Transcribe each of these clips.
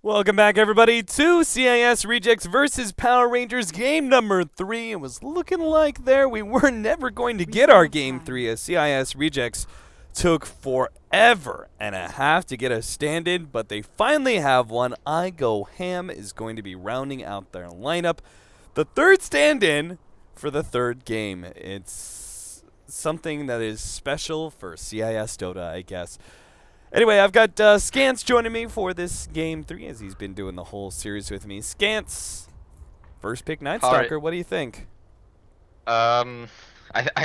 Welcome back, everybody, to CIS Rejects versus Power Rangers game number 3. It was looking like there we were never going to get our game 3 as CIS Rejects took forever and a half to get a stand-in, but they finally have one. I Go Ham is going to be rounding out their lineup. The third stand-in for the third game. It's something that is special for CIS Dota, I guess. Anyway, I've got Scance joining me for this game 3, as he's been doing the whole series with me. Scance, first pick Night Stalker. What do you think? I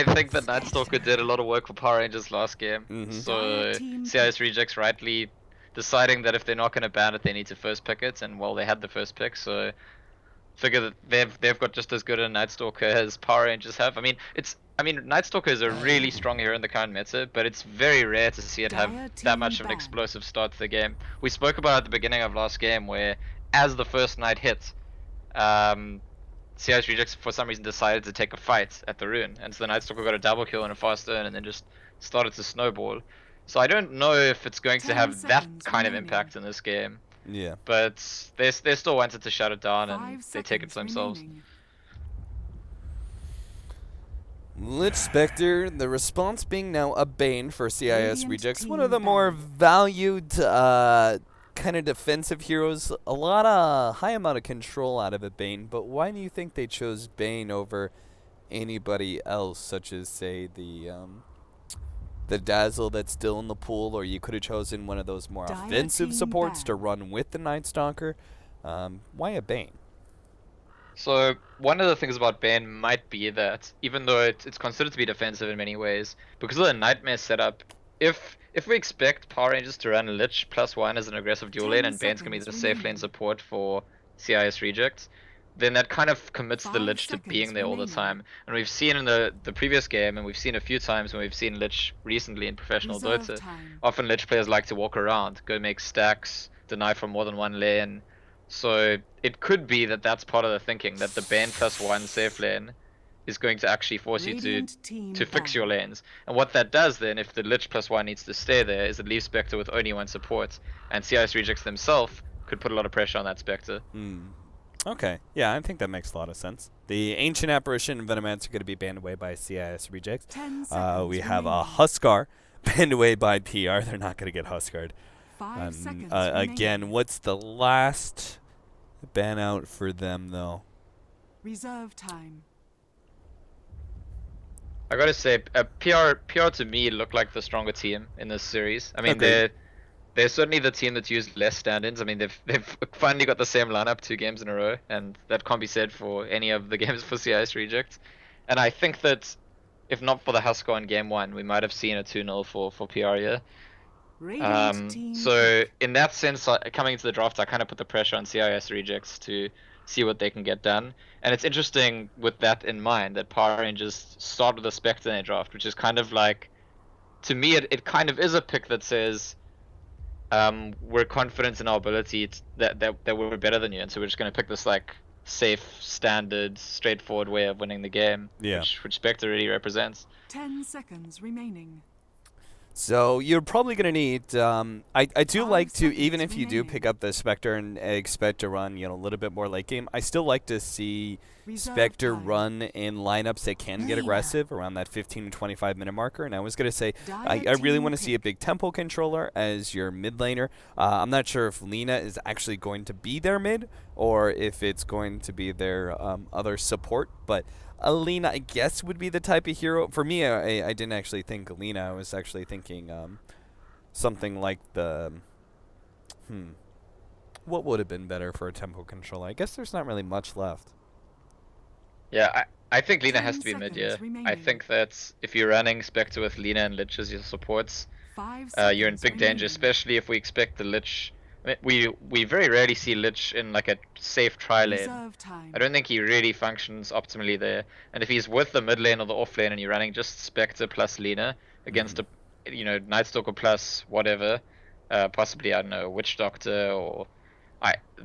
think that Night Stalker did a lot of work for Power Rangers last game. So CIS Rejects rightly deciding that if they're not going to ban it, they need to first pick it, and well, they had the first pick, so figure that they've got just as good a Night Stalker as Power Rangers have. I mean, Night Stalker is a really strong hero in the current meta, but it's very rare to see it have that much of an explosive start to the game. We spoke about it at the beginning of last game, where as the first night hit, CIS Rejects for some reason decided to take a fight at the rune, and so the Night Stalker got a double kill and a fast turn, and then just started to snowball. So I don't know if it's going to have that kind of impact in this game. Yeah. But they still wanted to shut it down, and they take it for themselves. Lich Spectre, the response being now a Bane for CIS Rejects. One of the more valued kind of defensive heroes. A lot of high amount of control out of a Bane, but why do you think they chose Bane over anybody else, such as, say, the Dazzle that's still in the pool, or you could have chosen one of those more offensive supports to run with the Night Stalker? Why a Bane? So one of the things about Bane might be that even though it's considered to be defensive in many ways, because of the Nightmare setup, if we expect Power Rangers to run Lich +1 as an aggressive dual lane and Bane's gonna be the safe lane support for CIS Rejects, then that kind of commits the Lich to being there all the time. And we've seen in the previous game, and we've seen a few times when we've seen Lich recently in professional Dota, often Lich players like to walk around, go make stacks, deny from more than one lane. So it could be that that's part of the thinking, that the Bane +1 safe lane is going to actually force you to fix your lanes. And what that does then, if the Lich +1 needs to stay there, is it leaves Spectre with only one support. And CIS Rejects themselves could put a lot of pressure on that Spectre. Okay, yeah, I think that makes a lot of sense. The Ancient Apparition and Venomancer are going to be banned away by CIS Rejects. We have a Huskar banned away by PR. They're not going to get Huskar'd. Again, what's the last ban out for them, though? Reserve time. I gotta say, PR to me look like the stronger team in this series. I mean, they're certainly the team that's used less stand-ins. I mean, they've finally got the same lineup 2 games in a row, and that can't be said for any of the games for CIS Rejects. And I think that if not for the Huskar in game 1, we might have seen a 2-0 for PR here. So in that sense, coming into the draft, I kind of put the pressure on CIS Rejects to see what they can get done. And it's interesting with that in mind that Power Rangers start with a Spectre in their draft, which is kind of like, to me, it kind of is a pick that says, we're confident in our ability that we're better than you, and so we're just going to pick this like safe, standard, straightforward way of winning the game, which Spectre really represents. 10 seconds remaining. So you're probably going to need, I do like to, even if you do pick up the Spectre and expect to run, a little bit more late game, I still like to see Spectre run in lineups that can get aggressive around that 15 to 25 minute marker. And I was going to say, I really want to see a big tempo controller as your mid laner. I'm not sure if Lena is actually going to be their mid or if it's going to be their other support, but Alina, I guess, would be the type of hero. For me, I didn't actually think Alina. I was actually thinking something like the... What would have been better for a tempo controller? I guess there's not really much left. Yeah, I think Lena has to be mid, yeah. I think that if you're running Spectre with Lena and Lich as your supports, you're in big danger, especially if we expect the Lich... We very rarely see Lich in like a safe tri lane. I don't think he really functions optimally there. And if he's with the mid lane or the off lane and you're running just Spectre plus Lena against a Night Stalker plus whatever, possibly, I don't know, Witch Doctor, or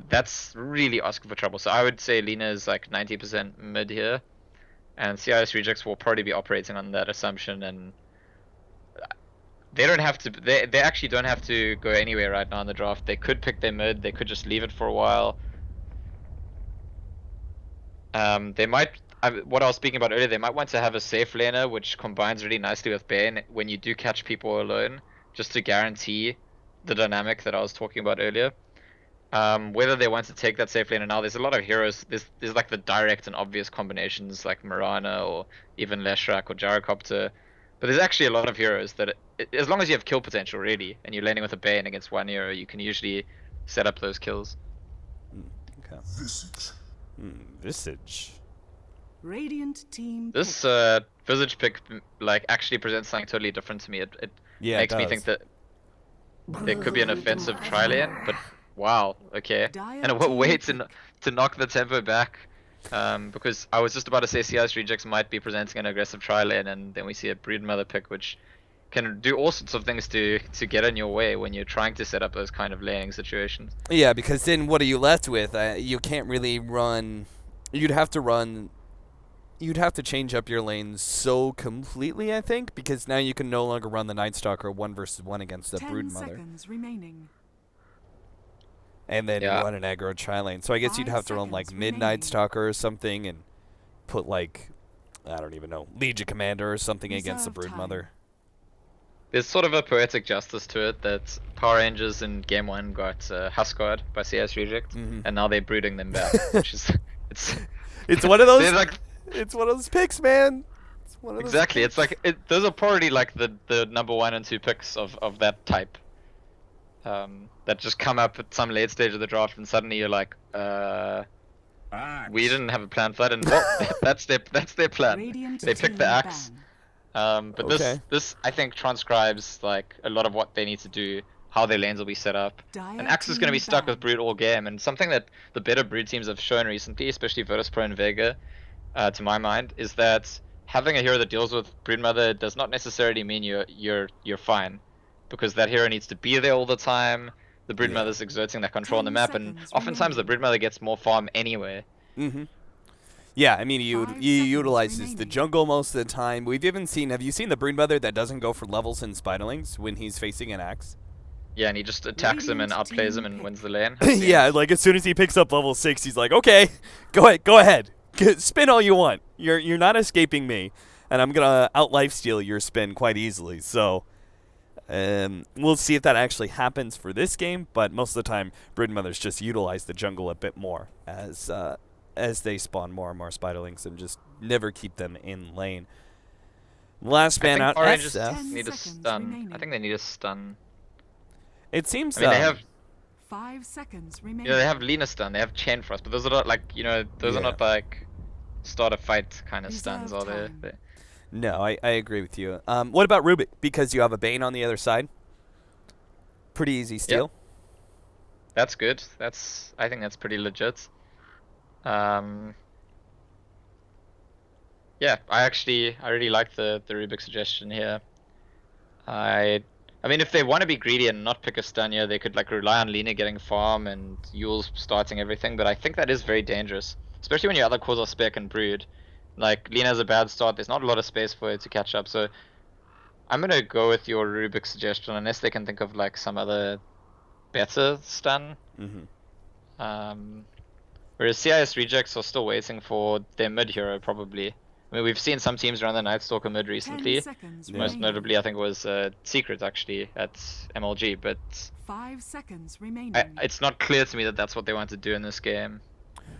that's really asking for trouble. So I would say Lena is like 90% mid here, and CIS Rejects will probably be operating on that assumption, and they don't have to. They actually don't have to go anywhere right now in the draft. They could pick their mid. They could just leave it for a while. They might. What I was speaking about earlier, they might want to have a safe laner, which combines really nicely with Bane when you do catch people alone, just to guarantee the dynamic that I was talking about earlier. Whether they want to take that safe laner now, there's a lot of heroes. There's like the direct and obvious combinations like Mirana or even Leshrac or Gyrocopter. But there's actually a lot of heroes that, as long as you have kill potential really, and you're laning with a Bane against one hero, you can usually set up those kills. Okay. Visage. Radiant team. This Visage pick like actually presents something totally different to me. It Yeah, makes it me does. think that there could be an offensive tri-lane, but wow, okay. And a way to knock the tempo back, because I was just about to say CIS Rejects might be presenting an aggressive tri-lane, and then we see a Broodmother pick, which can do all sorts of things to get in your way when you're trying to set up those kind of laning situations. Yeah, because then what are you left with? You can't really run. You'd have to change up your lanes so completely, I think, because now you can no longer run the Night Stalker 1 versus 1 against the 10 Broodmother. seconds remaining. And then Yeah. run an aggro tri-lane. So I guess you'd 5 have to run like seconds Midnight remaining. Stalker or something and put like, I don't even know, Legion Commander or something against the Reserve time. Broodmother. There's sort of a poetic justice to it that Power Rangers in Game 1 got Huskard by CS Reject, and now they're brooding them back, which is It's one of those. they're like It's one of those picks, man. It's one of those exactly. picks. It's like those are probably like the number 1 and 2 picks of that type. That just come up at some late stage of the draft, and suddenly you're like, we didn't have a plan for that, and well, that's their plan. Radiant They picked team the axe. ban. But Okay. this I think transcribes like a lot of what they need to do, how their lanes will be set up. Dire And Axe is going to be team stuck with ban. Brood all game, and something that the better Brood teams have shown recently, especially virtus.pro and Vega, to my mind, is that having a hero that deals with Broodmother does not necessarily mean you're fine, because that hero needs to be there all the time. The Broodmother's exerting that control on the 10 map, and seconds oftentimes the remaining. Broodmother gets more farm anyway. Yeah, I mean, he 5 utilizes seconds the remaining. jungle most of the time. We've even seen. Have you seen the Broodmother that doesn't go for levels in Spiderlings when he's facing an axe? Yeah, and he just attacks him and Radiant outplays team him and pick. wins the lane. Yeah, like as soon as he picks up level 6, he's like, okay, go ahead. Spin all you want. You're not escaping me, and I'm gonna out lifesteal your spin quite easily. So, we'll see if that actually happens for this game. But most of the time, Broodmothers just utilize the jungle a bit more as they spawn more and more Spiderlings and just never keep them in lane. Last I man think out. Power Rangers SF. 10 need a seconds stun. remaining. I think they need a stun. It seems. I mean, they have 5 seconds remaining. you know, they have Lena stun, they have Chain Frost, but those are not like those are Yeah. not like start a fight kind of stuns, are Reserve they? time. No, I agree with you. What about Rubik? Because you have a Bane on the other side. Pretty easy steal. That's good. I think that's pretty legit. Yeah, I really like the Rubik suggestion here. I mean, if they want to be greedy and not pick a stun here, they could like rely on Lena getting farm and Yule's starting everything, but I think that is very dangerous, especially when your other cores are Spec and Brood. Like, Lena has a bad start, there's not a lot of space for her to catch up, so I'm gonna go with your Rubik suggestion, unless they can think of like some other better stun. Whereas CIS Rejects are still waiting for their mid hero, probably. I mean, we've seen some teams run the Night Stalker mid 10 recently. seconds Yeah. Most remaining. notably, I think it was Secret actually at MLG, but 5 seconds remaining. it's not clear to me that that's what they want to do in this game.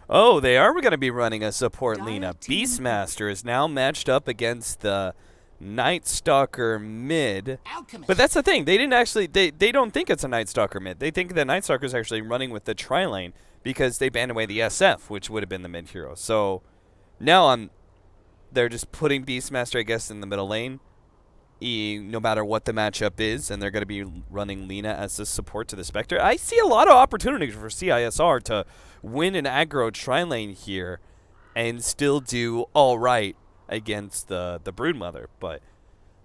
Oh, they are going to be running a support Dire Lena. team. Beastmaster is now matched up against the Night Stalker mid. But that's the thing. They didn't actually. They don't think it's a Night Stalker mid. They think the Night Stalker is actually running with the tri lane because they banned away the SF, which would have been the mid hero. So now they're just putting Beastmaster, I guess, in the middle lane, no matter what the matchup is, and they're going to be running Lena as the support to the Spectre. I see a lot of opportunities for CISR to win an aggro tri-lane here and still do all right against the Broodmother. But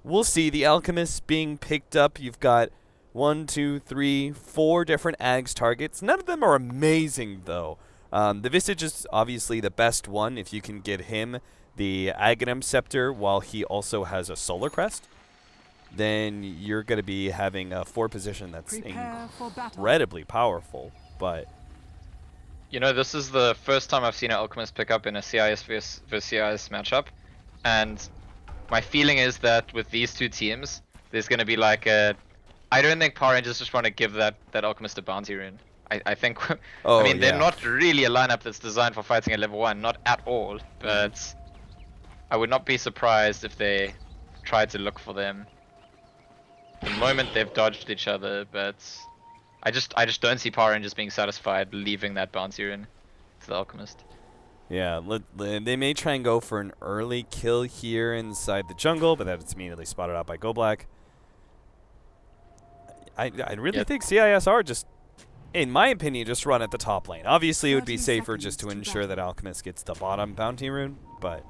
we'll see. The Alchemist being picked up. You've got 1, 2, 3, 4 different Ags targets. None of them are amazing, though. The Visage is obviously the best one if you can get him the Aghanim Scepter while he also has a Solar Crest. then you're going to be having a 4 position that's Prepare for battle. incredibly powerful. But You know, this is the first time I've seen an Alchemist pick up in a CIS versus CIS matchup, and my feeling is that with these two teams, there's going to be like a... I don't think Power Rangers just want to give that Alchemist a bounty rune. I think... oh, I mean, yeah. they're not really a lineup that's designed for fighting at level 1, not at all, but I would not be surprised if they tried to look for them. The moment they've dodged each other, but I just don't see Power Rangers being satisfied leaving that bounty rune to the Alchemist. Yeah, they may try and go for an early kill here inside the jungle, but that's immediately spotted out by Go Black. I really think CIS are just, in my opinion, just run at the top lane. Obviously, it would be 30 safer just to seconds to ensure that Alchemist gets the bottom bounty rune, but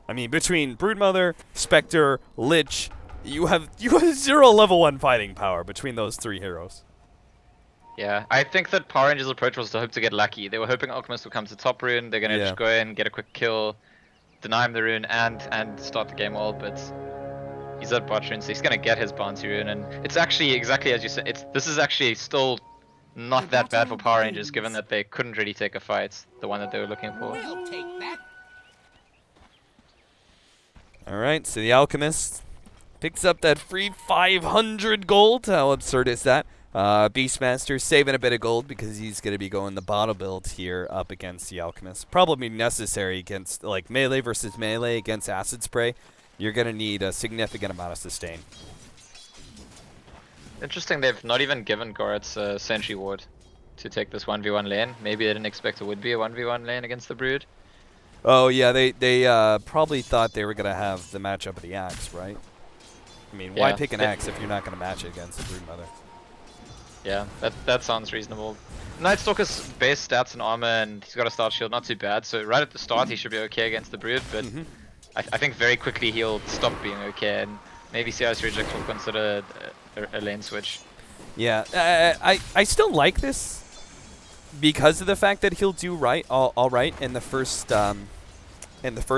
I mean, between Broodmother, Spectre, Lich, you have 0 level 1 fighting power between those 3 heroes. Yeah, I think that Power Rangers' approach was to hope to get lucky. They were hoping Alchemist would come to top rune, they're gonna just go in, get a quick kill, deny him the rune, and start the game well, but he's at bot rune, so he's gonna get his bounty rune, and it's actually exactly as you said, this is actually still not that bad for Power Rangers, given that they couldn't really take a fight, the one that they were looking for. We'll take that. Alright, so the Alchemist picks up that free 500 gold. How absurd is that? Beastmaster saving a bit of gold because he's going to be going the bottle build here up against the Alchemist. Probably necessary against, like, melee versus melee against Acid Spray. You're going to need a significant amount of sustain. Interesting, they've not even given Goretz a Sentry Ward to take this 1v1 lane. Maybe they didn't expect it would be a 1v1 lane against the Brood. Oh, yeah, they probably thought they were going to have the matchup of the Axe, right? I mean, why pick an Axe if you're not going to match it against the Broodmother? Yeah, that sounds reasonable. Nightstalker's base stats and armor, and he's got a start shield, not too bad. So right at the start, he should be okay against the Brood, but I think very quickly he'll stop being okay, and maybe CIS Rejects will consider a lane switch. Yeah, I still like this because of the fact that he'll do all right in the first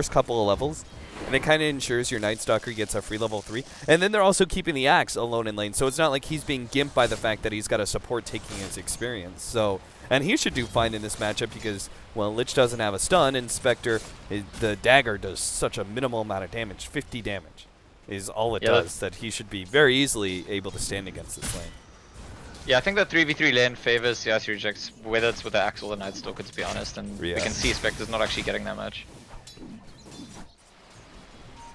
couple of levels. And it kind of ensures your Night Stalker gets a free level 3. And then they're also keeping the Axe alone in lane, so it's not like he's being gimped by the fact that he's got a support taking his experience. So, and he should do fine in this matchup because, well, Lich doesn't have a stun, and Spectre, the dagger does such a minimal amount of damage. 50 damage is all it does, that he should be very easily able to stand against this lane. Yeah, I think that 3v3 lane favors CIS Rejects, whether it's with the Axe or the Night Stalker, to be honest, and we can see Spectre's not actually getting that much.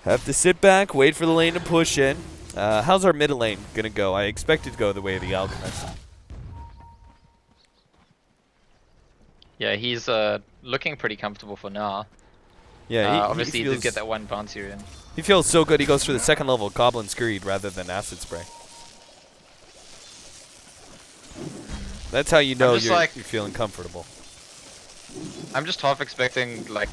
Have to sit back, wait for the lane to push in. How's our mid lane going to go? I expect it to go the way of the Alchemist. Yeah, he's looking pretty comfortable for now. Yeah, obviously he did get that one bounty rune. He feels so good he goes for the second level Goblin Screed rather than Acid Spray. That's how you know you're feeling comfortable. I'm just half expecting like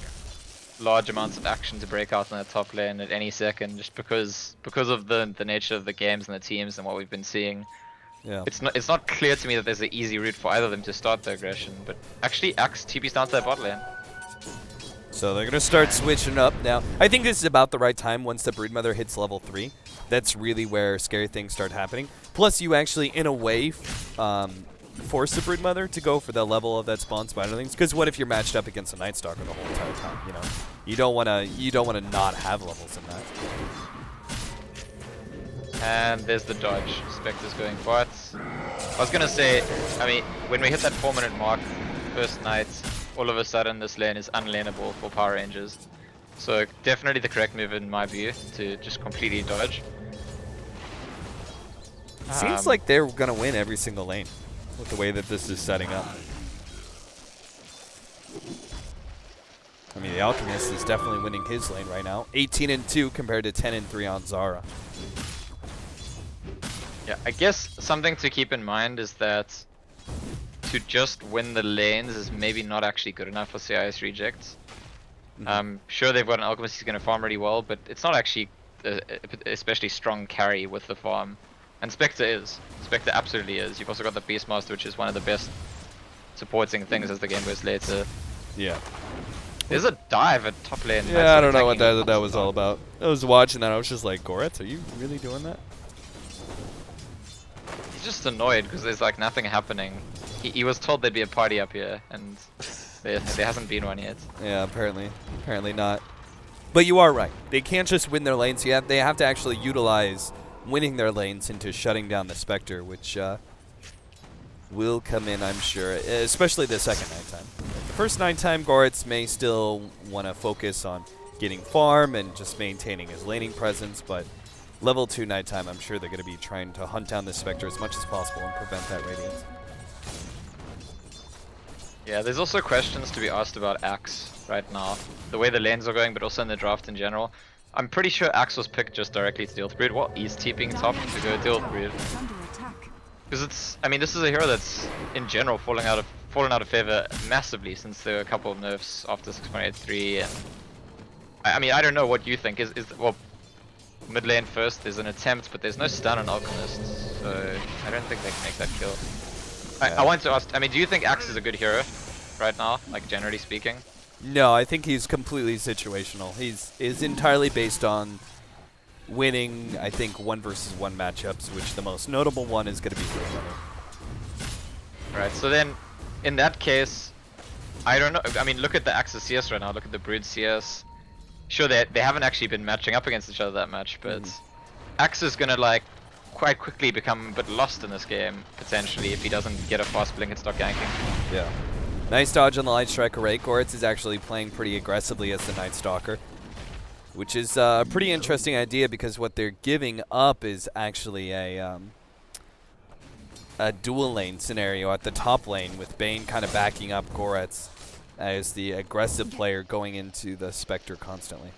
large amounts of action to break out in the top lane at any second, just because of the nature of the games and the teams and what we've been seeing. Yeah. It's not clear to me that there's an easy route for either of them to start the aggression, but actually Axe TP's down to their bot lane. So they're gonna start switching up now. I think this is about the right time once the Broodmother hits level 3. That's really where scary things start happening. Plus you actually, in a way, force the Broodmother to go for the level of that spawn spider things. Because what if you're matched up against a Night Stalker the whole entire time? You know, you don't wanna not have levels in that. And there's the dodge. Spectre's going bot. I was gonna say, I mean, when we hit that 4-minute mark, first night, all of a sudden this lane is unlaneable for Power Rangers. So definitely the correct move in my view to just completely dodge. Seems like they're gonna win every single lane with the way that this is setting up. I mean, the Alchemist is definitely winning his lane right now. 18-2 compared to 10-3 on Zara. Yeah, I guess something to keep in mind is that to just win the lanes is maybe not actually good enough for CIS Rejects. Sure, they've got an Alchemist who's going to farm really well, but it's not actually especially strong carry with the farm. And Spectre is. Spectre absolutely is. You've also got the Beastmaster, which is one of the best supporting things as the game goes later. Yeah. There's a dive at top lane. Yeah, I don't know what attacking that was all about. I was watching that. I was just like, Goretz, are you really doing that? He's just annoyed because there's like nothing happening. He was told there'd be a party up here, and there hasn't been one yet. Yeah, apparently not. But you are right. They can't just win their lanes. They have to actually utilize winning their lanes into shutting down the Spectre, which will come in, I'm sure, especially the second nighttime. The first nighttime, Goretz may still want to focus on getting farm and just maintaining his laning presence, but level 2 nighttime, I'm sure they're going to be trying to hunt down the Spectre as much as possible and prevent that Radiance. Yeah, there's also questions to be asked about Axe right now. The way the lanes are going, but also in the draft in general. I'm pretty sure Axe was picked just directly to deal with Brood. Well, he's TPing top to go deal with Brood. Because it's, I mean, this is a hero that's in general fallen out of favor massively since there were a couple of nerfs after 6.83. And I mean, I don't know what you think. Well, mid lane first. There's an attempt, but there's no stun on Alchemist, so I don't think they can make that kill. I want to ask. I mean, do you think Axe is a good hero right now, like generally speaking? No, I think he's completely situational. He's entirely based on winning, I think, 1 versus 1 matchups, which the most notable one is going to be Free. Right, so then, in that case, I don't know. I mean, look at the Axis CS right now. Look at the Brood CS. Sure, they haven't actually been matching up against each other that much, but Axe is going to, like, quite quickly become a bit lost in this game, potentially, if he doesn't get a fast blink and start ganking. Yeah. Nice dodge on the Light Striker rate. Goretz is actually playing pretty aggressively as the Night Stalker, which is a pretty interesting idea because what they're giving up is actually a dual lane scenario at the top lane with Bane kind of backing up Goretz as the aggressive player going into the Spectre constantly.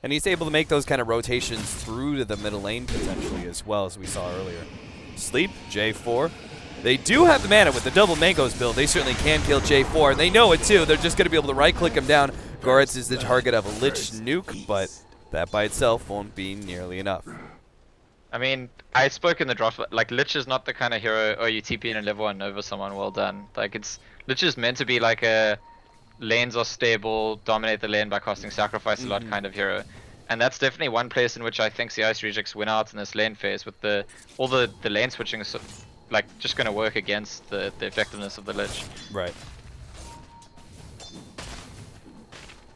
And he's able to make those kind of rotations through to the middle lane potentially as well, as we saw earlier. Sleep, J4. They do have the mana with the double Mangoes build. They certainly can kill J4, and they know it too. They're just going to be able to right-click him down. Goretz is the target of a Lich nuke, but that by itself won't be nearly enough. I mean, I spoke in the draft, like, Lich is not the kind of hero, oh, you TP in a level 1 over someone, well done. Like, Lich is meant to be like a lanes are stable, dominate the lane by casting sacrifice a lot kind of hero. And that's definitely one place in which I think CIS rejects win out in this lane phase, with all the lane switching is like just going to work against the effectiveness of the Lich. Right.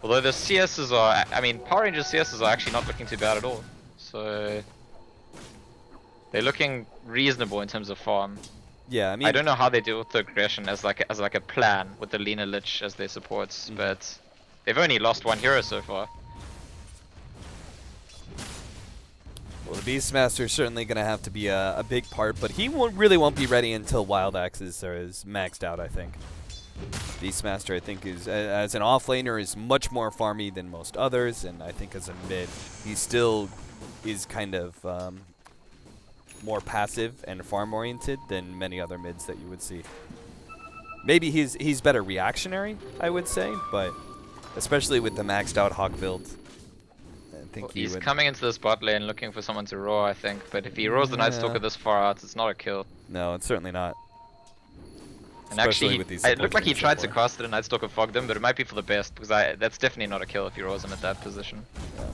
Although the CSs are, I mean, Power Rangers CSs are actually not looking too bad at all. So they're looking reasonable in terms of farm. Yeah, I mean, I don't know how they deal with the aggression as like a plan with the leaner Lich as their supports, but they've only lost 1 hero so far. well, the Beastmaster is certainly going to have to be a big part, but he really won't be ready until Wild Axes is maxed out, I think. Beastmaster, I think, is as an offlaner is much more farmy than most others, and I think as a mid, he still is kind of more passive and farm-oriented than many other mids that you would see. Maybe he's better reactionary, I would say, but especially with the maxed out Hawk build, I think he's coming into this bot lane looking for someone to roar, I think, but if he roars the Night Stalker this far out, it's not a kill. No, it's certainly not. And actually, it looked like he tried to cast it and Night Stalker fogged him, but it might be for the best, because that's definitely not a kill if he roars him at that position. Yeah.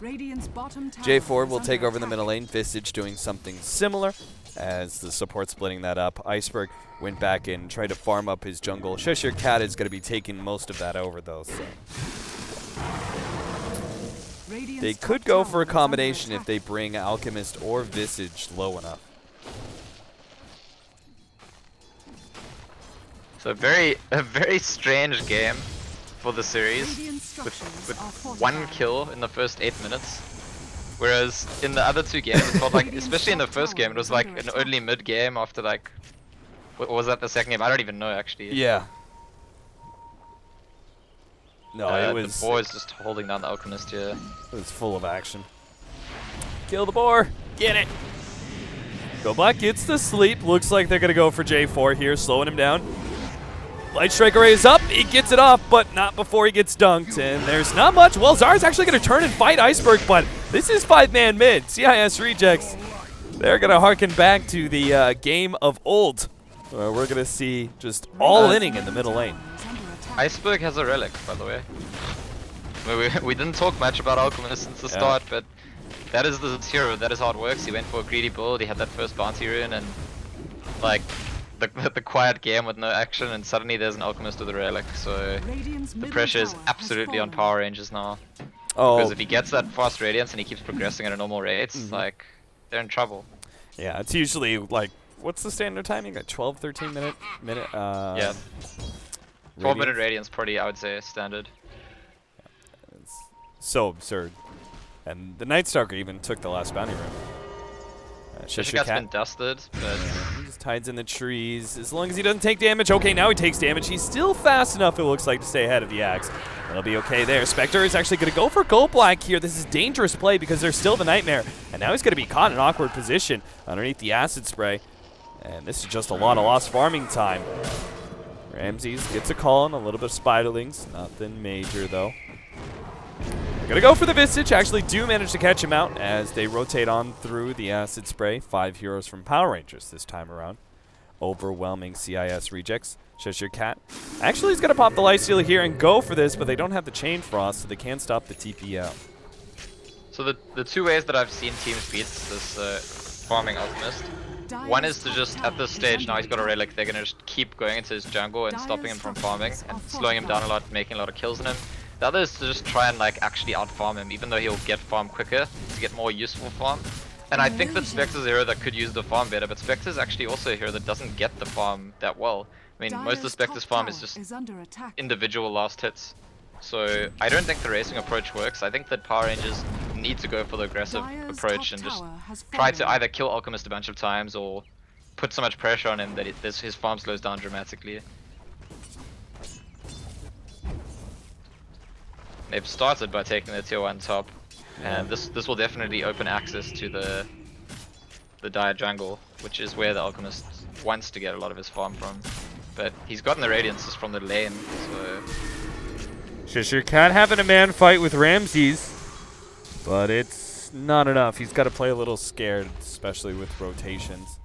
Radiant's bottom tower J4 will is take under over the attack. middle lane. Visage doing something similar as the support splitting that up. Iceberg went back and tried to farm up his jungle. Cheshire Cat is going to be taking most of that over, though. So Radiant's they top could go for a tower is combination under if they bring Alchemist or Visage low enough. So a very strange game for the series, Radiant structures with are 1 fortified. kill in the first 8 minutes. Whereas in the other 2 games, it felt like, especially in the first game, it was like an early mid game after like, what was that the second game? I don't even know actually. Yeah. No, it was. The boar is just holding down the Alchemist here. It was full of action. Kill the boar. Get it. Go Black gets the sleep. Looks like they're going to go for J4 here, slowing him down. Light Striker Ray is up. He gets it off, but not before he gets dunked. And there's not much. Well, Zar's actually going to turn and fight Iceberg, but this is 5-man mid. CIS rejects. They're going to harken back to the game of old. We're going to see just all inning in the middle lane. Iceberg has a relic, by the way. We didn't talk much about Alchemist since the start, but that is the hero. That is how it works. He went for a greedy build. He had that first bounty rune, and like the quiet game with no action, and suddenly there's an Alchemist with a relic. So the pressure is absolutely on Power Rangers now. Because if he gets that fast Radiance and he keeps progressing at a normal rate, like they're in trouble. Yeah, it's usually like, what's the standard timing? Like 12, 13 minute. Yeah. 12-minute Radiance pretty, I would say, standard. It's so absurd. And the Night Stalker even took the last bounty room. Shishikat's been dusted, but he just hides in the trees. As long as he doesn't take damage. Okay, now he takes damage. He's still fast enough, it looks like, to stay ahead of the Axe. It'll be okay there. Spectre is actually going to go for Gold Black here. This is dangerous play because there's still the Nightmare. And now he's going to be caught in an awkward position underneath the Acid Spray. And this is just a lot of lost farming time. Ramses gets a call on a little bit of Spiderlings. Nothing major, though. They're going to go for the Visage. Actually do manage to catch him out as they rotate on through the Acid Spray. 5 heroes from Power Rangers this time around. Overwhelming CIS rejects. Cheshire Cat actually is going to pop the Lifesteal here and go for this, but they don't have the Chain Frost, so they can't stop the TP out. So the two ways that I've seen teams beat this farming Alchemist. One is to just, at this stage, now he's got a relic, they're going to just keep going into his jungle and stopping him from farming and slowing him down a lot, making a lot of kills on him. The other is to just try and like actually out-farm him, even though he'll get farm quicker, to get more useful farm. And I think that Spectre's a hero that could use the farm better, but Spectre's actually also a hero that doesn't get the farm that well. I mean, most of Spectre's farm is just individual last hits. So I don't think the racing approach works. I think that Power Rangers need to go for the aggressive approach and just try to either kill Alchemist a bunch of times or put so much pressure on him that his farm slows down dramatically. They've started by taking the tier 1 top, and this will definitely open access to the Dire jungle, which is where the Alchemist wants to get a lot of his farm from. But he's gotten the Radiances from the lane, so... Cheshire Cat having a man fight with Ramses, but it's not enough. He's got to play a little scared, especially with rotations.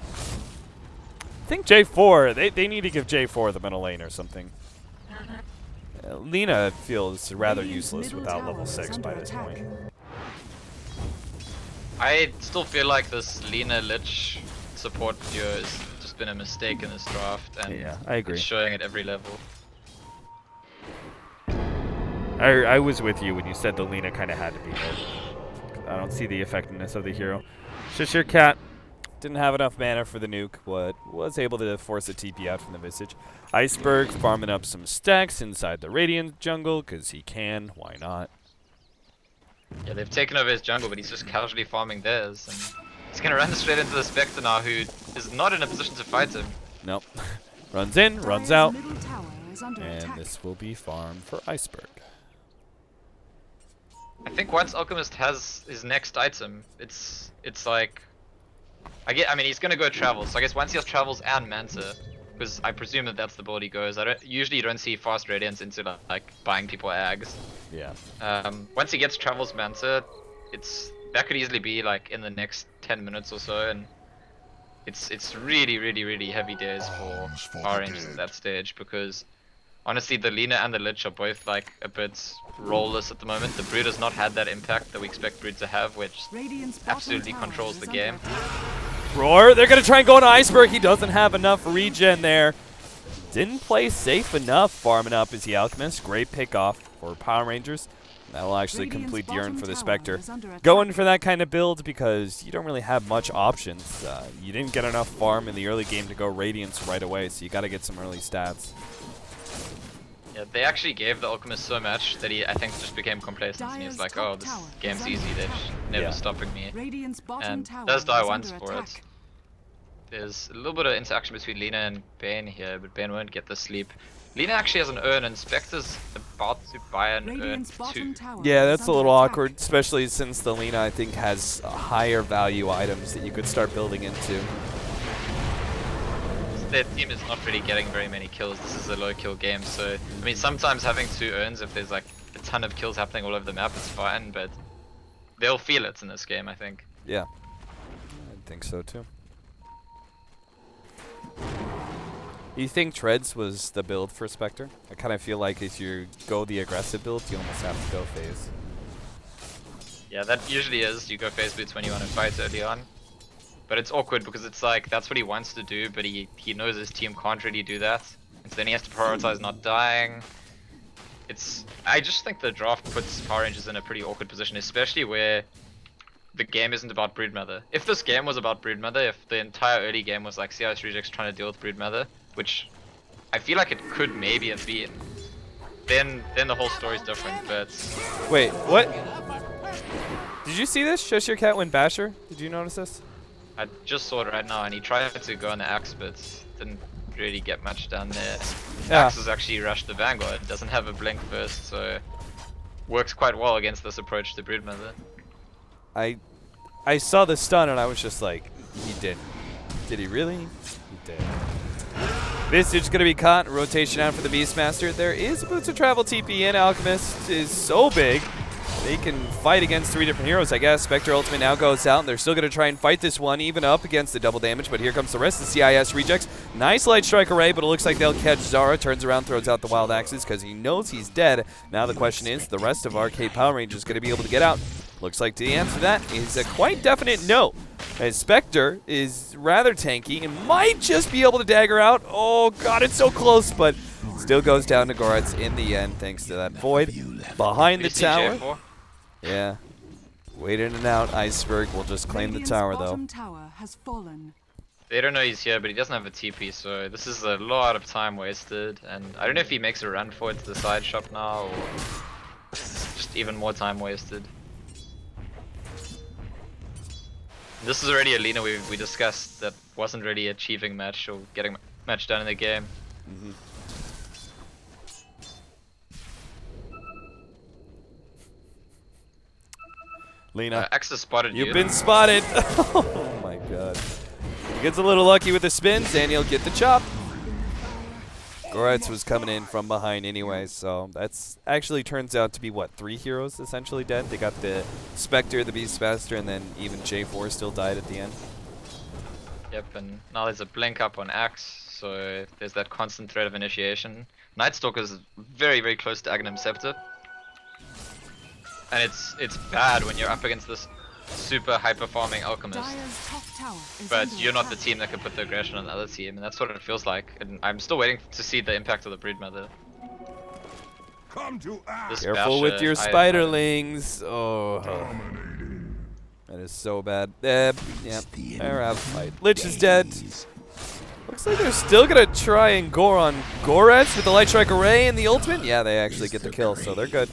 I think J4, they need to give J4 the middle lane or something. Lena feels rather useless without level 6 by this point. I still feel like this Lena Lich support duo has just been a mistake in this draft, and yeah, I agree. It's showing at every level. I was with you when you said the Lena kind of had to be there. I don't see the effectiveness of the hero. Cheshire Cat didn't have enough mana for the nuke, but was able to force a TP out from the Visage. Iceberg farming up some stacks inside the Radiant jungle, because he can, why not? Yeah, they've taken over his jungle, but he's just casually farming theirs, and he's gonna run straight into the Spectre now, who is not in a position to fight him. Nope. Runs in, runs out, and this will be farm for Iceberg. I think once Alchemist has his next item, it's like... I mean, he's gonna go Travels, so I guess once he has Travels and Manta, because I presume that that's the build he goes. Usually you don't see fast Radiance into like buying people Ags. Yeah. Once he gets Travels Manta, that could easily be like in the next 10 minutes or so, and it's really heavy days for Power Rangers at that stage, because honestly the Lena and the Lich are both like a bit rollless at the moment. The Brood has not had that impact that we expect Brood to have, which absolutely controls the game. Roar, they're going to try and go on Iceberg. He doesn't have enough regen there. Didn't play safe enough farming up as the Alchemist. Great pickoff for Power Rangers. That will actually complete the urn for the Spectre. Going for that kind of build because you don't really have much options. You didn't get enough farm in the early game to go Radiance right away, so you got to get some early stats. Yeah, they actually gave the Alchemist so much that he, I think, just became complacent. And he was like, oh, this game's easy, they're just never stopping me. And does die once for it. There's a little bit of interaction between Lena and Bane here, but Bane won't get the sleep. Lena actually has an urn, and Spectre's about to buy an urn too. Yeah, that's a little awkward, especially since the Lena, I think, has higher value items that you could start building into. Their team is not really getting very many kills. This is a low kill game, so I mean sometimes having 2 urns, if there's like a ton of kills happening all over the map, it's fine, but they'll feel it in this game, I think. Yeah, I think so too. You think Treads was the build for Spectre? I kind of feel like if you go the aggressive build, you almost have to go phase. Yeah, that usually is. You go phase boots when you want to fight early on. But it's awkward because it's like, that's what he wants to do, but he knows his team can't really do that. And so then he has to prioritize not dying. I just think the draft puts Power Rangers in a pretty awkward position, especially where the game isn't about Broodmother. If this game was about Broodmother, if the entire early game was like CIS Rejects trying to deal with Broodmother, which I feel like it could maybe have been, then the whole story's different, but... Wait, what? Did you see this? Shush Your Cat win Basher? Did you notice this? I just saw it right now, and he tried to go on the Axe, but didn't really get much done there. Yeah. Axe has actually rushed the Vanguard, doesn't have a blink first, so works quite well against this approach to Broodmother. I saw the stun and I was just like, he did. Did he really? He did. Visage gonna be caught. Rotation out for the Beastmaster. There is Boots of Travel TP in. Alchemist is so big. They can fight against 3 different heroes, I guess. Spectre Ultimate now goes out. They're still going to try and fight this one, even up against the double damage. But here comes the rest of the CIS rejects. Nice Light Strike array, but it looks like they'll catch Zara. Turns around, throws out the Wild Axes because he knows he's dead. Now the question is, the rest of Arcade Power Rangers going to be able to get out? Looks like the answer to that is a quite definite no. As Spectre is rather tanky and might just be able to dagger out. Oh, God, it's so close, but still goes down to Goretz in the end thanks to that Void. Behind the tower. Yeah. Wait in and out. Iceberg will just claim the tower, though. Tower has fallen. They don't know he's here, but he doesn't have a TP, so this is a lot of time wasted. And I don't know if he makes a run for it to the side shop now, or just even more time wasted. This is already a Lina we discussed that wasn't really achieving match or getting match done in the game. Mm-hmm. Lina, Axis spotted you. you've been spotted. Oh my God. He gets a little lucky with the spins, and he'll get the chop. Goretz was coming in from behind anyway, so that's actually turns out to be, what, 3 heroes essentially dead? They got the Spectre, the Beastmaster, and then even J4 still died at the end. Yep, and now there's a blink up on Axe, so there's that constant threat of initiation. Nightstalker's very, very close to Aghanim Scepter. And it's bad when you're up against this super hyper farming alchemist, Dire's top tower is but under you're not the attack. team that can put the aggression on the other team, and that's what it feels like. And I'm still waiting to see the impact of the Broodmother. Come to act. This Careful Basher, with your spiderlings. Oh, that is so bad. Yeah, they're out of fight. Lich is dead. Looks like they're still gonna try and gore on Goretz with the Light Strike array and the ultimate. Yeah, they actually get the kill, so they're good.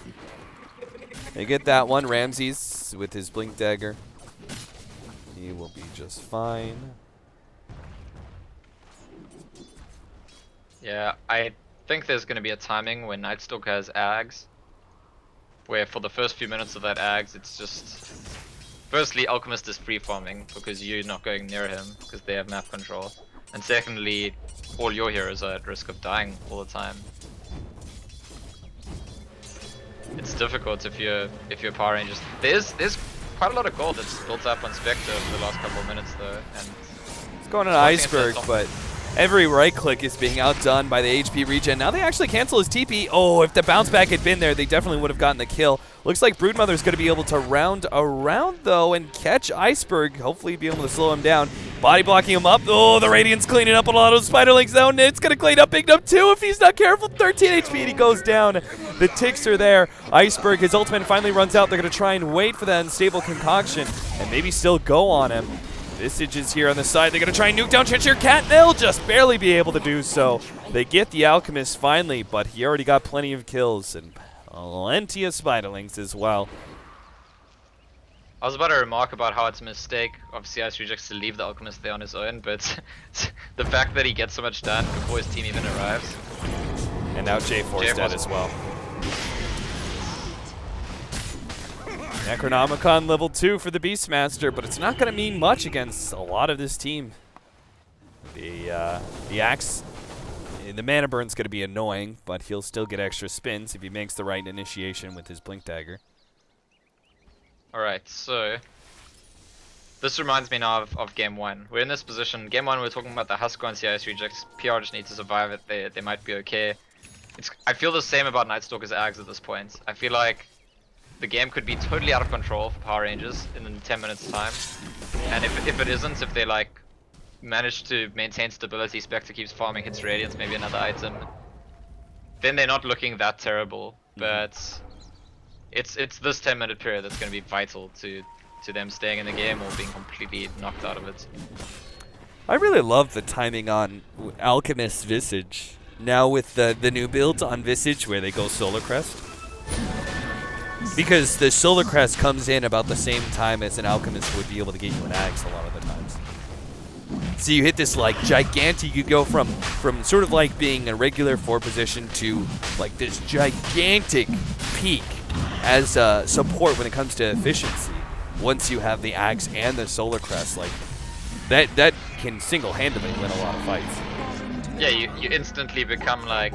They get that one. Ramses with his blink dagger. He will be just fine. Yeah, I think there's going to be a timing when Nightstalker has Ags, where for the first few minutes of that Ags, it's just... Firstly, Alchemist is free farming because you're not going near him because they have map control. And secondly, all your heroes are at risk of dying all the time. It's difficult if you're Power Rangers. There's quite a lot of gold that's built up on Spectre over the last couple of minutes though, and It's going on Iceberg, but every right click is being outdone by the HP regen. Now they actually cancel his TP. Oh, if the bounce back had been there, they definitely would have gotten the kill. Looks like Broodmother's going to be able to round around, though, and catch Iceberg. Hopefully be able to slow him down. Body blocking him up. Oh, the Radiant's cleaning up a lot of Spiderlings, though, and it's going to clean up Big Nub, too, if he's not careful. 13 HP, and he goes down. The ticks are there. Iceberg, his ultimate finally runs out. They're going to try and wait for that unstable concoction and maybe still go on him. Visage is here on the side. They're going to try and nuke down Cheshire Cat, and they'll just barely be able to do so. They get the Alchemist finally, but he already got plenty of kills and plenty of Spiderlings as well. I was about to remark about how it's a mistake of CIS Rejects to leave the Alchemist there on his own, but the fact that he gets so much done before his team even arrives. And now J4's dead as well. Necronomicon level 2 for the Beastmaster, but it's not going to mean much against a lot of this team. The Axe, the mana burn's going to be annoying, but he'll still get extra spins if he makes the right initiation with his Blink Dagger. Alright, so this reminds me now of game 1. We're in this position. Game 1, we're talking about the Husker and CIS rejects. PR just need to survive it. They might be okay. I feel the same about Night Stalker's Ags at this point. I feel like the game could be totally out of control for Power Rangers in 10 minutes time. And if it isn't, if they like manage to maintain stability, Spectre keeps farming, hits Radiance, maybe another item, then they're not looking that terrible. But it's this 10-minute period that's going to be vital to them staying in the game or being completely knocked out of it. I really love the timing on Alchemist Visage. Now with the new build on Visage where they go Solar Crest. Because the Solar Crest comes in about the same time as an Alchemist would be able to get you an Axe a lot of the times. So you hit this like gigantic, you go from sort of like being a regular 4 position to like this gigantic peak as support when it comes to efficiency. Once you have the Axe and the Solar Crest, like that can single-handedly win a lot of fights. Yeah, you instantly become like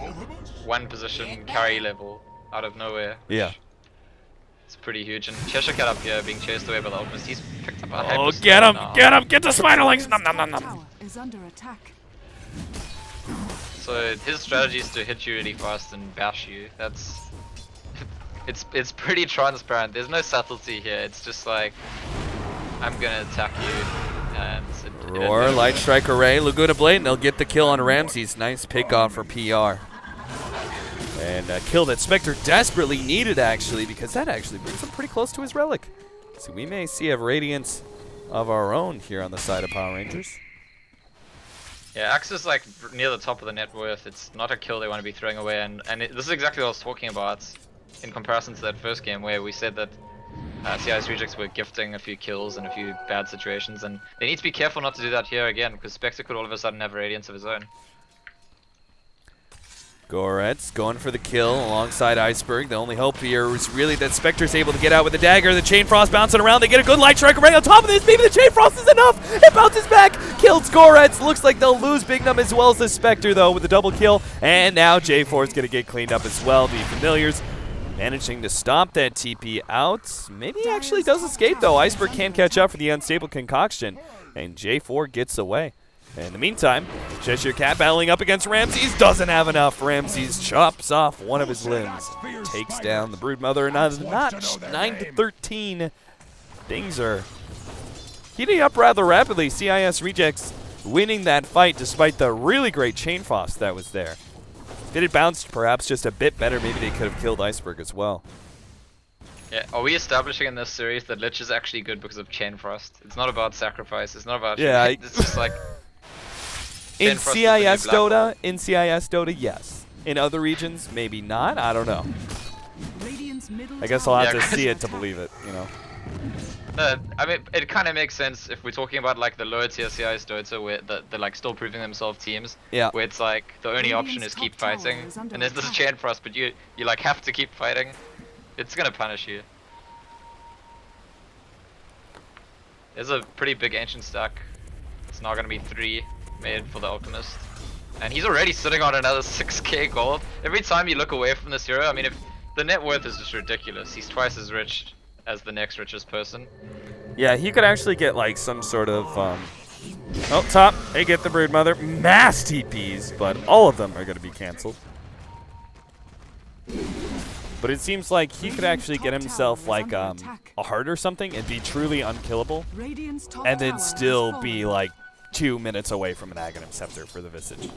1 position carry level out of nowhere. Yeah. It's pretty huge. And Cheshire Cat up here being chased away by the Alchemist. He's picked up a Oh, get him! Get him! Get the Spiderlings! Nom nom nom nom. Tower is under attack. So his strategy is to hit you really fast and bash you. That's it's pretty transparent. There's no subtlety here. It's just like I'm gonna attack you and Roar, Light Strike Array, Laguna Blade, and they'll get the kill on Ramses. Nice pick off for PR. And a kill that Spectre desperately needed, actually, because that actually brings him pretty close to his relic. So we may see a Radiance of our own here on the side of Power Rangers. Yeah, Axe is like near the top of the net worth. It's not a kill they want to be throwing away, and this is exactly what I was talking about in comparison to that first game where we said that CIS rejects were gifting a few kills in a few bad situations, and they need to be careful not to do that here again, because Spectre could all of a sudden have a Radiance of his own. Goretz going for the kill alongside Iceberg. The only hope here is really that Spectre's able to get out with the dagger. The Chain Frost bouncing around. They get a good Light Strike right on top of this. Maybe the Chain Frost is enough. It bounces back. Kills Goretz. Looks like they'll lose Big Num as well as the Spectre, though, with the double kill. And now J4 is going to get cleaned up as well. The Familiars managing to stop that TP out. Maybe he actually does escape, though. Iceberg can catch up for the Unstable Concoction. And J4 gets away. In the meantime, Cheshire Cat battling up against Ramses, doesn't have enough. Ramses chops off one of his limbs, takes down the Broodmother, and on a notch, 9-13. Things are heating up rather rapidly. CIS rejects winning that fight despite the really great Chain Frost that was there. If it had bounced perhaps just a bit better, maybe they could have killed Iceberg as well. Yeah, are we establishing in this series that Lich is actually good because of Chain Frost? It's not about sacrifice, it's not about... Yeah, it's just like... In CIS Dota, yes. In other regions, maybe not. I don't know. I guess I'll have to see it to believe it, you know. I mean, it kind of makes sense if we're talking about like the lower tier CIS Dota where they're like still proving themselves teams. Yeah. Where it's like the only option is keep fighting, and there's this Chain Frost, but you like have to keep fighting. It's gonna punish you. There's a pretty big ancient stack. It's now gonna be 3 made for the Alchemist. And he's already sitting on another 6k gold. Every time you look away from this hero, I mean, if the net worth is just ridiculous. He's twice as rich as the next richest person. Yeah, he could actually get like some sort of, oh, top, they get the Broodmother. Mass TPs, but all of them are going to be canceled. But it seems like he could actually get himself like a heart or something and be truly unkillable. And then still be like 2 minutes away from an Aghanim Scepter for the Visage.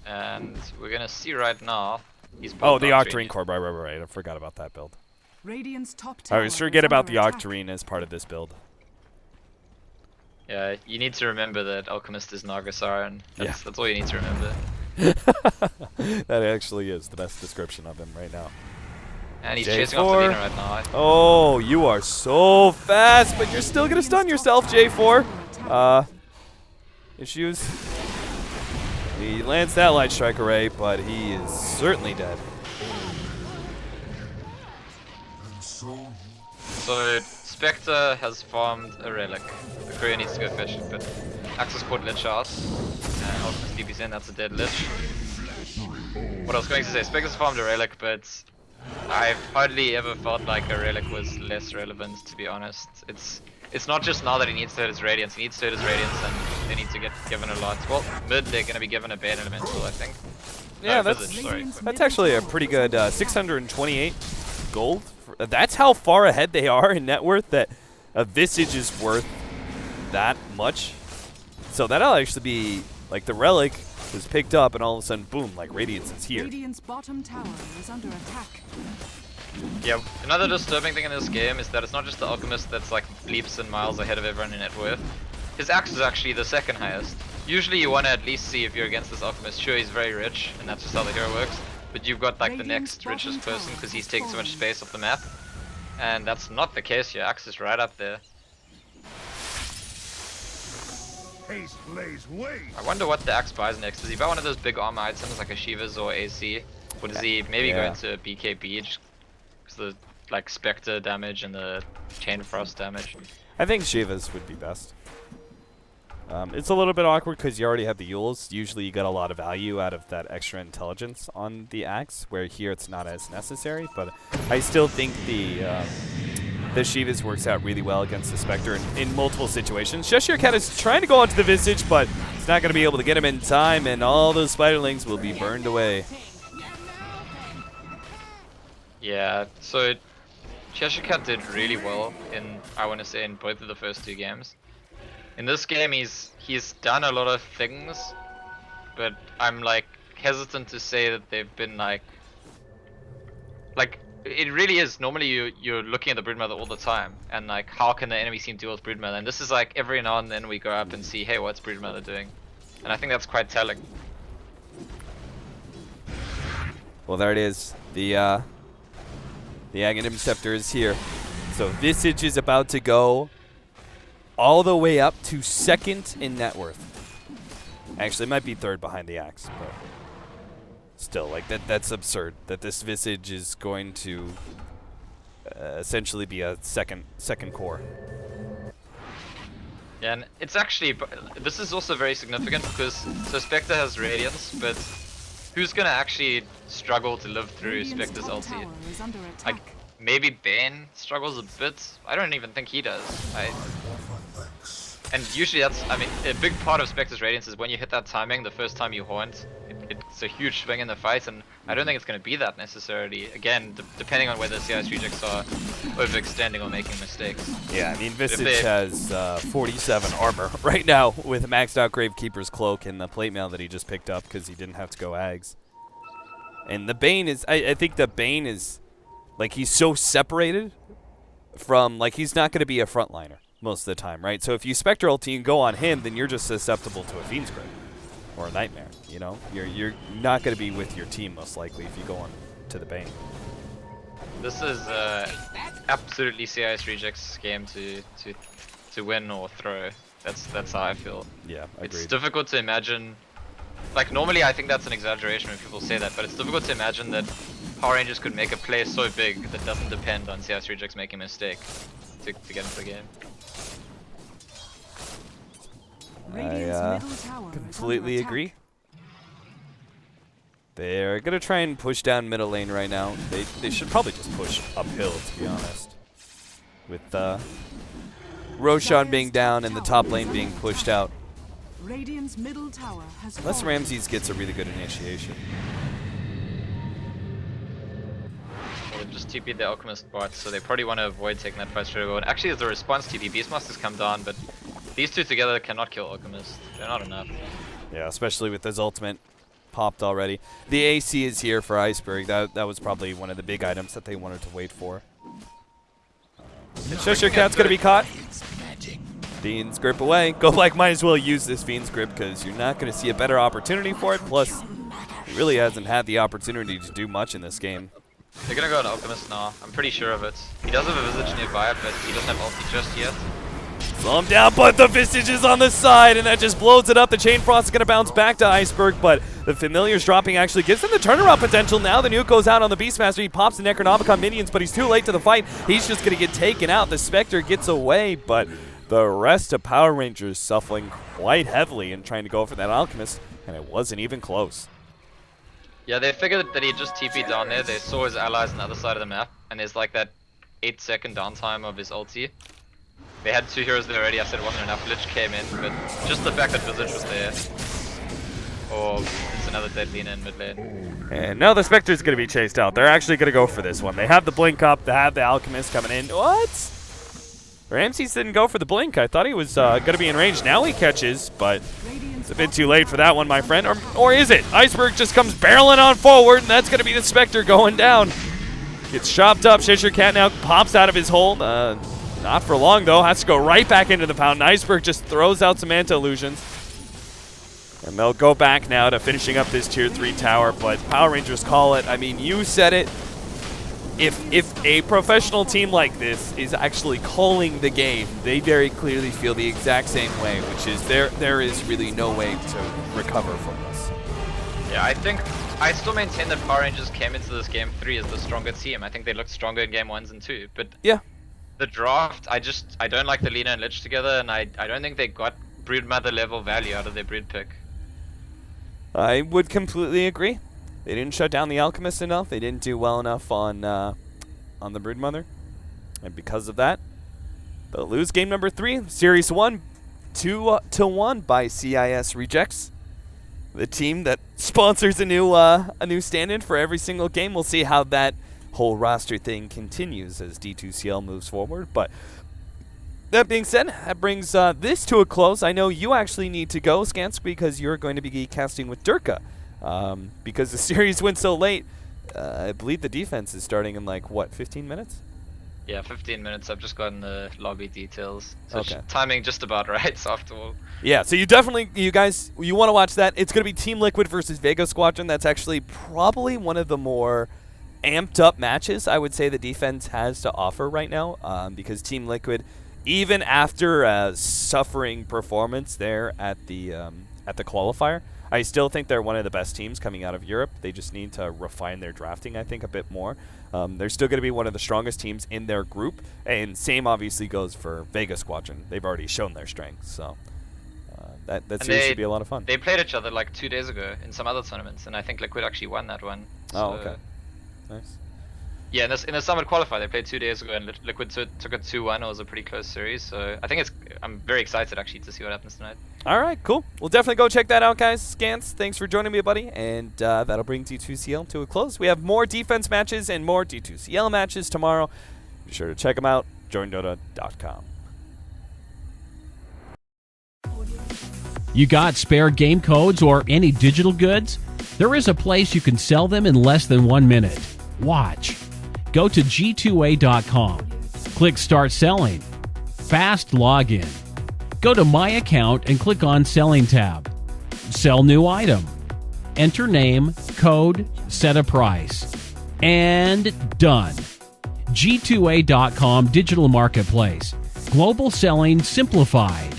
And we're gonna see right now. He's oh, the Octarine Core, right. I forgot about that build. I always forget about the Octarine as part of this build. Yeah, you need to remember that Alchemist is Nagasaran. That's all you need to remember. That actually is the best description of him right now. And he's chasing off the Lina right now. Oh, you are so fast, but you're still going to stun yourself, J4. Issues. He lands that Light Strike Array, but he is certainly dead. So, Spectre has farmed a relic. The courier needs to go fetch it, but Axis caught Lich out. And Alchemist DP's in, that's a dead Lich. What I was going to say, Spectre's farmed a relic, but I've hardly ever felt like a relic was less relevant, to be honest. It's not just now that he needs to hit his radiance, he needs to hit his radiance and they need to get given a lot. Well, mid they're gonna be given a bane elemental, I think. Yeah, No, that's Visage, sorry. that's actually a pretty good 628 gold. That's how far ahead they are in net worth that a Visage is worth that much. So that'll actually be like the relic was picked up and all of a sudden, boom, like Radiance is here. Radiant's bottom tower is under attack. Yeah, another disturbing thing in this game is that it's not just the Alchemist that's like leaps and miles ahead of everyone in net worth. His axe is actually the second highest. Usually you want to at least see if you're against this Alchemist. Sure, he's very rich, and that's just how the hero works. But you've got like the next richest person because he's taking so much space off the map. And that's not the case here. Axe is right up there. Haste lays waste. I wonder what the axe buys next. Does he buy one of those big armor items like a Shiva's or AC? Or does he maybe go into BKB just because the like Spectre damage and the Chain Frost damage? I think Shiva's would be best. It's a little bit awkward because you already have the Yules. Usually you get a lot of value out of that extra intelligence on the axe, where here it's not as necessary. But I still think the Shiva's works out really well against the Spectre in multiple situations. Cheshire Cat is trying to go onto the Visage, but it's not going to be able to get him in time, and all those Spiderlings will be burned away. Yeah, so Cheshire Cat did really well in, I want to say, in both of the first two games. In this game, he's done a lot of things, but I'm like hesitant to say that they've been like it really is. Normally you're looking at the Broodmother all the time, and like how can the enemy team deal with Broodmother? And this is like every now and then we go up and see, hey, what's Broodmother doing? And I think that's quite telling. Well, there it is. The Aghanim Scepter is here. So Visage is about to go all the way up to second in net worth. Actually, it might be third behind the axe, but still, like that's absurd that this Visage is going to essentially be a second core. Yeah, and it's actually, this is also very significant because so Spectre has Radiance, but who's gonna actually struggle to live through Spectre's ulti? Like maybe Bane struggles a bit. I don't even think he does. And usually that's, I mean, a big part of Spectre's Radiance is when you hit that timing, the first time you haunt, it's a huge swing in the fight, and I don't think it's going to be that necessarily. Again, depending on whether CIS rejects are overextending or making mistakes. Yeah, I mean, Visage has 47 armor right now with maxed out Gravekeeper's Cloak and the plate mail that he just picked up because he didn't have to go Ags. And the Bane is, I think the Bane is, like, he's so separated from, like, he's not going to be a frontliner most of the time, right? So if you Spectre ulti and go on him, then you're just susceptible to a Fiend's Grip or a Nightmare, you know? You're not going to be with your team most likely if you go on to the Bane. This is absolutely CIS rejects game to win or throw. That's how I feel. Yeah, agreed. It's difficult to imagine, like normally I think that's an exaggeration when people say that, but it's difficult to imagine that Power Rangers could make a play so big that doesn't depend on CIS rejects making a mistake to get into the game. I completely agree. They're going to try and push down middle lane right now. They should probably just push uphill, to be honest. With Roshan being down and the top lane being pushed out. Radiant's middle tower has Unless Ramses gets a really good initiation. Well, they just TP'd the Alchemist bot, so they probably want to avoid taking that fight straight away. And actually, as a response TP, Beastmaster's come down, but these two together cannot kill Alchemist. They're not enough. Yeah, especially with his ultimate popped already. The AC is here for Iceberg. That was probably one of the big items that they wanted to wait for. Cheshire Cat's going to be caught. Fiend's Grip away. GoBlack might as well use this Fiend's Grip because you're not going to see a better opportunity for it. Plus, he really hasn't had the opportunity to do much in this game. They're going to go on Alchemist now. I'm pretty sure of it. He does have a Visage nearby, but he doesn't have ulti just yet. Slow him down, but the Visage is on the side, and that just blows it up. The Chain Frost is going to bounce back to Iceberg, but the Familiar's dropping actually gives them the turnaround potential. Now the nuke goes out on the Beastmaster. He pops the Necronomicon minions, but he's too late to the fight. He's just going to get taken out. The Spectre gets away, but the rest of Power Rangers suffering quite heavily and trying to go for that Alchemist, and it wasn't even close. Yeah, they figured that he just TP'd down there. They saw his allies on the other side of the map, and there's like that 8-second downtime of his ulti. They had 2 heroes there already. I said it wasn't enough. Lich came in, but just the fact that Visage was there. Or it's another dead Lina in mid lane. And now the Spectre's going to be chased out. They're actually going to go for this one. They have the Blink up. They have the Alchemist coming in. What? Ramses didn't go for the Blink. I thought he was going to be in range. Now he catches, but it's a bit too late for that one, my friend. Or is it? Iceberg just comes barreling on forward, and that's going to be the Spectre going down. Gets chopped up. Shisher Cat now pops out of his hold. Not for long, though. Has to go right back into the pound. Iceberg just throws out some anti-illusions. And they'll go back now to finishing up this Tier 3 tower, but Power Rangers call it. I mean, you said it. If a professional team like this is actually calling the game, they very clearly feel the exact same way, which is there is really no way to recover from this. Yeah, I still maintain that Power Rangers came into this game 3 as the stronger team. I think they looked stronger in game 1s and 2, but yeah, the draft, I don't like the Lina and Lich together, and I don't think they got Broodmother level value out of their Brood pick. I would completely agree. They didn't shut down the Alchemist enough. They didn't do well enough on the Broodmother, and because of that, they'll lose game number 3, Series 1, 2-1 by CIS Rejects, the team that sponsors a new stand-in for every single game. We'll see how that whole roster thing continues as D2CL moves forward, but. That being said, that brings this to a close. I know you actually need to go, Skansk, because you're going to be casting with Durka. Because the series went so late, I believe the defense is starting in like, what, 15 minutes? Yeah, 15 minutes. I've just gotten the lobby details. So Okay. timing just about right, so after all. Yeah, so you guys, you want to watch that. It's going to be Team Liquid versus Vega Squadron. That's actually probably one of the more amped up matches I would say the defense has to offer right now, because Team Liquid, even after a suffering performance there at the qualifier, I still think they're one of the best teams coming out of Europe. They just need to refine their drafting, I think, a bit more. They're still going to be one of the strongest teams in their group, and same obviously goes for Vega Squadron. They've already shown their strength, so that series should be a lot of fun. They played each other like 2 days ago in some other tournaments, and I think Liquid actually won that one. Oh, okay. Nice. Yeah, in the Summit qualifier, they played 2 days ago, and Liquid took it 2-1. It was a pretty close series, so I think I'm very excited actually to see what happens tonight. All right, cool. We'll definitely go check that out, guys. Scans, thanks for joining me, buddy, and that'll bring D2CL to a close. We have more defense matches and more D2CL matches tomorrow. Be sure to check them out. JoinDota.com. You got spare game codes or any digital goods? There is a place you can sell them in less than 1 minute. Watch. Go to G2A.com. Click Start Selling. Fast login. Go to My Account and click on Selling tab. Sell new item. Enter name, code, set a price. And done. G2A.com Digital Marketplace. Global selling simplified.